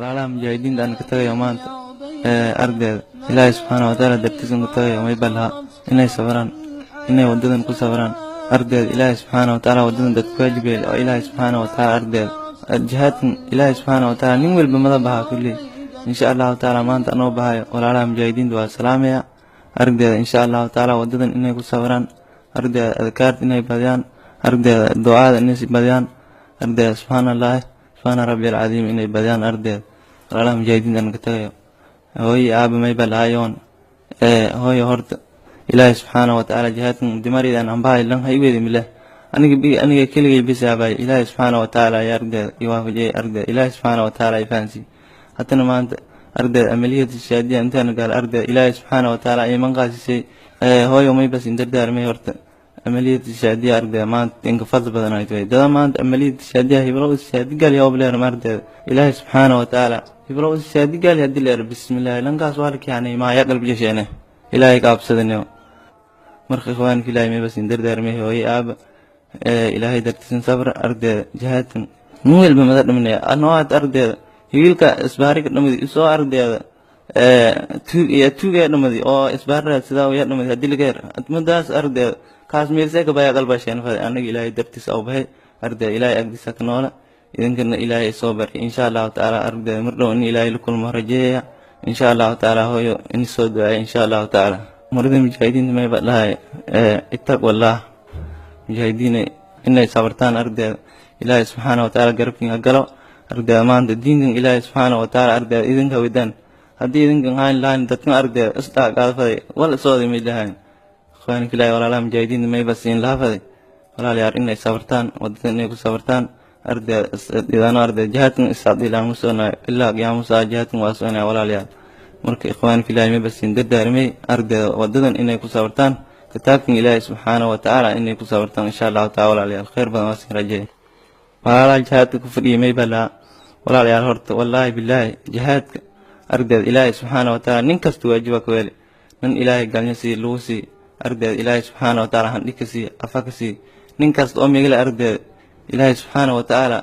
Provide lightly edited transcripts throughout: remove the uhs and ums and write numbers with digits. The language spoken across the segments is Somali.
walaalaha mujaahidiinta aan ka tagayo maanta ardayda ilaahay subxaanahu wa tacaala dartiisan ku tagayo may balaha inay sabraan inay wadadan ku sabraan ardayda ilaahay subxaanahu wa tacaala wadadan dadku waajib yeelay oo ilaahay subxaanahu wa tacaala ardayda jihaadkan ilaahay subxaanahu wa tacaala nin walba mada bahaa kulli insha allahu tacaala maanta anoo bahayo walaalaha mujaahidiinta waa salaamaya ardayda insha allahu tacaala wadadan inay ku sabraan ardayda adkaarta inay badiyaan ardayda ducada inay badiyaan ardayda subxaanallahi subxaana rabbiyal cadiim inay badiyaan ardayda walaalaha mujaahidiinta aan ka tagayo hooyo aaba may balahayoon hooyo horta ilaahay subxaanahu wa tacaala jihaadkan dimaridaan ambahay lan hayweedi milah aniga keligay bisaabay ilaahay subxaanahu wa tacaala ay ardayda iwaafajiyay ardayda ilaahay subxaanahu wa tacaala ay fahansiiyey haddana maanta ardayda amaliyada shaadiya intaan gaal ardayda ilaahay subxaanahu wa tacaala ay manqaasisay hooyo may bas indardaarmay horta amaliyada shaadiya ardayda maanta inka fadl badan ay tahay dada maanta amaliyada shaadiya hiblo shaadigal yaa obleer ardayda ilaahay subxaanahu wa tacaala hiblo shaadigal yaa dileer bismillaah lankaas walki yani ma ya qalbi yeeshane ilaahay ka absadanayo marka ikhwaanka ilaahay may bas indardaarmay hooyo aaba ilaahay dartiisan sabr ardayda jihaadkan nin walba mada dhimanaya anoad ardayda hiilka isbaariga dhamadi isoo ardayda tuuga dhamadi oo isbaarada sidaa uu dhamadi hadii laga yar madaas ardayda kaas meelsay ka baya qalbasheen fad anaga ilaahay dartiis oo bahay ardayda ilaahay agdiisa ka noola idinkana ilaahay soo bari insha Allah taala ardayda mardhow in ilaahay la kulmo rajeeya insha Allah taala hooyo in soo ducay insha Allah taala marada mujaahidiinta may balahay ittaqwallah mujaahidiin inay sabartaan ardayda ilaahay subxaanahu wa tacaala garabkiina galo ardayda maanta diinkan ilaahay subxaanahu wa tacaala ardayda idinka wadaan haddii idinkan hayn lahayn dadkan ardayda isdhaaqaafaday wala sooday may lahayn ikhwaanka ilaahay walaalaha mujaahidiinta may basiin laafaday walaalayaal inay sabartaan wadadan inay ku sabartaan ardayda idaano ardayda jihaadkan isadiilaa musoonaayo ilaa qiyaamusaa jihaadkan waa soonaya walaalayaal marka ikhwaanka ilaahay may basiin dardaarmay ardayda wadadan inay ku sabartaan kitaabkan ilaahay subxaanahu wa tacaala inay ku sabartaan insha allahu taala walaalayaal khayr badan waa siin rajeey walaalaha jihaadka ku fadhiyay may balaa walaalayaal horta wallaahi bilaahi jihaadka ardayda ilaahay subxaanahu wa tacaala nin kasta waajiba ka weeli nin ilaahay galnya sii lagu sii ardayda ilaahay subxaanahu wa tacaala handhi ka sii afa ka sii nin kasta oo megala ardayda ilaahay subxaanahu wa tacaala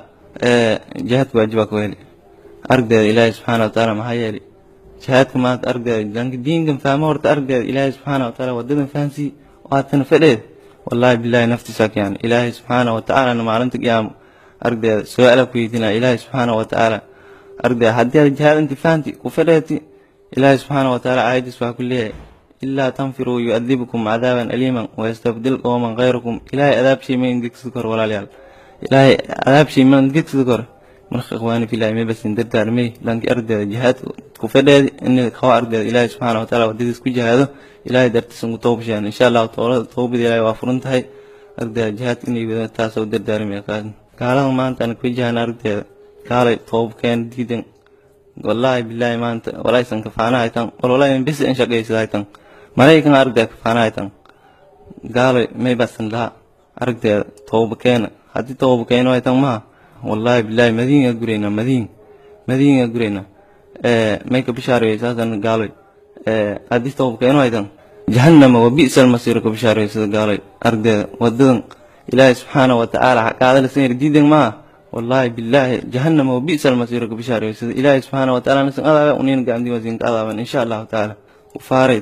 jihaadka waajiba ka weeli ardayda ilaahay subxaanahu wa tacaala maxaa yeeli jihaadka maanta ardayda diinkan fahmo horta ardayda ilaahay subxaanahu wa tacaala wadadan fahansii waatan fadheed wallaahi bilaahi naftiisa keen ilaahay subxaanahu wa tacaala maalinta qiyaamo ardayda su'aala ku weydiinaa ilaahay subxaanahu wa tacaala ardayda haddii jihaad inti fahanti ku fadheeti ilaahay subxaanahu wa tacaala aayadiis waxaa ku leeyahay ilaa tanfiruu yu'adibukum cadaaban aliiman wayastabdil qowman khayrakum ilaahay adaab shay mayn digsi kor walaalayaal ilaahay adaab shay mayn digsi kor marka ikhwaani filaahi may basin dardaarmay lanki ardayda jihaad ku fadheedi in kawa ardayda ilaahay subxaanahu wa tacaala wadadiis ku jihaado ilaahay dartiisan ku toobasheen insha Allah toobada ilaahay waa furan tahay ardayda jihaad inay wadaan taasoo dardaarmay gaalada maanta aan ku jihaan ardayda gaalay toobkeen diidan wallaahi bilaahi maanta walaysan ka faanahay tan wallaahi bis in shaqaysaday tan maraykan ardayda ka faanahay tan gaalay may basan la ardayda toobkeen hadii toobkeen way tan ma wallaahi bilaahi madiina gureyna may ka bishaaraysan gaalay hadii toobkeen way tan jahannama wa bi'sal masir ka bishaaraysan gaalay ardayda wadadan ilaahay subxaanahu wa tacaala qaadala seen diidan ma wallaahi bilaahi jahannama wa bi'sal masir ka bishaaraysan ilaahay subxaanahu wa tacaala nasan adaaba unin gaandi wasin qadaban insha Allah taala u faaray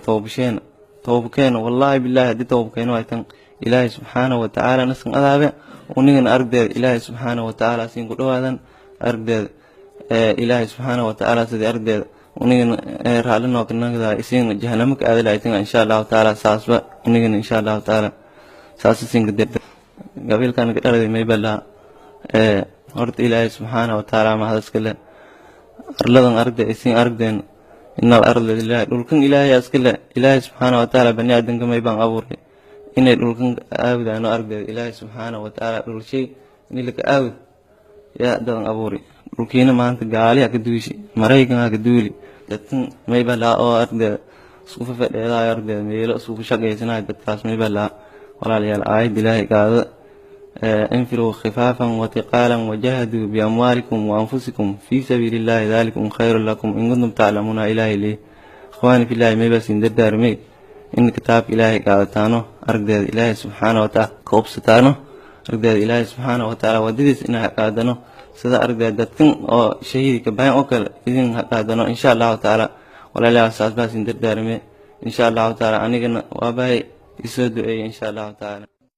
toobkeen wallaahi bilaahi hadii toobkeen way tan ilaahay subxaanahu wa tacaala nasan adaaba unin ardayda ilaahay subxaanahu wa tacaala siin ku dhawaadan ardayda ilaahay subxaanahu wa tacaala sidii ardayda unin raalino kanagada isiin jahannama ka aadaytan insha Allah taala saasba unin insha Allah taala saasin gadir gabilkan ka dhalay may bala horta ilaahay subxaanahu wa tacaala ma hadaskale arladan arday isiin ardeen innal arda lillahi dhulkan ilaahay askale ilaahay subxaanahu wa tacaala bani aadanka may baan abuuray inay dhulkan aawdaano ardayda ilaahay subxaanahu wa tacaala dhulshay in la ka aawd yaa dadan abuuray dhulkiina maanta gaaliya ka duushi maraykan ka duuli dadkan may bala oo ardayda isku fadhiyaa ardayda meelo isku shaqaysanay dadkaas may bala walaalayaal aayad ilaahay qaado انفروا خفافا وثقالا وجاهدوا بأموالكم وأنفسكم في سبيل الله ذلكم خير لكم إن كنتم تعلمون إلهي لي إخواني في الله ما بس ندردار مي إن كتاب إلهي قادتانو أرقد إلهي سبحانه وتعالى كوبستانو أرقد إلهي سبحانه وتعالى وديس إنها قادنو sida arday dadkan oo shahiidka baan oo kale idin qaadano insha Allah taala walaalaha saas baasin dardaarme insha Allah taala anigana waa bay isoo duceeyay insha Allah taala